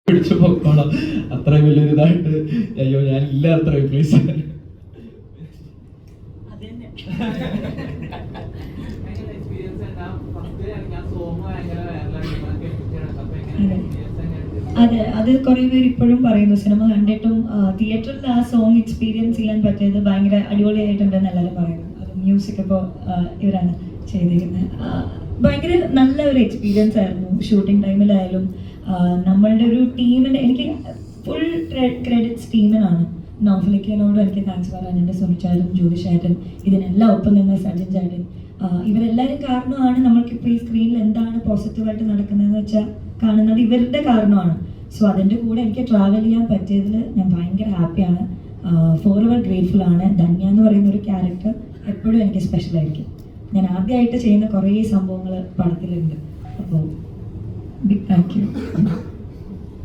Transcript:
പിടിച്ചു പൊക്കോളാം. അത്രയും വലിയൊരു ഇതായിട്ട് അയ്യോ ഞാനില്ല അത്രയും പ്ലീസ്. അതെ, അത് കുറെ പേര് ഇപ്പോഴും പറയുന്നു. സിനിമ കണ്ടിട്ടും തിയേറ്ററിൽ ആ സോങ് എക്സ്പീരിയൻസ് ചെയ്യാൻ പറ്റിയത് ഭയങ്കര അടിപൊളിയായിട്ടുണ്ടെന്ന് എല്ലാവരും പറയുന്നു. അത് മ്യൂസിക് ഇപ്പോൾ ഇവരാണ് ചെയ്തിരിക്കുന്നത്. ഭയങ്കര നല്ല ഒരു എക്സ്പീരിയൻസ് ആയിരുന്നു. ഷൂട്ടിംഗ് ടൈമിലായാലും നമ്മളുടെ ഒരു ടീമിന്, എനിക്ക് ഫുൾ ക്രെഡിറ്റ്സ് ടീമിനാണ്. നൗഫലിക്കനോടും എനിക്ക് താങ്ക്സ് പറയാനുണ്ട്. സുനിച്ചായിട്ടും ജ്യോതിഷായിട്ടും ഇതിനെല്ലാം ഒപ്പം നിന്ന് സജിൻ ചാട്ടൻ, ഇവരെല്ലാവരും കാരണമാണ് നമ്മൾക്കിപ്പോൾ ഈ സ്ക്രീനിൽ എന്താണ് പോസിറ്റീവായിട്ട് നടക്കുന്നതെന്ന് വെച്ചാൽ കാണുന്നത് ഇവരുടെ കാരണമാണ്. സോ അതിൻ്റെ കൂടെ എനിക്ക് ട്രാവൽ ചെയ്യാൻ പറ്റിയതിൽ ഞാൻ ഭയങ്കര ഹാപ്പിയാണ്. ഫോർ എവർ ഗ്രേറ്റ്ഫുൾ ആണ്. ധന്യ എന്ന് പറയുന്ന ഒരു ക്യാരക്ടർ എപ്പോഴും എനിക്ക് സ്പെഷ്യലായിരിക്കും. ഞാൻ ആദ്യമായിട്ട് ചെയ്യുന്ന കുറേ സംഭവങ്ങൾ പടത്തിലുണ്ട്. അപ്പോൾ ബിഗ് താങ്ക് യു.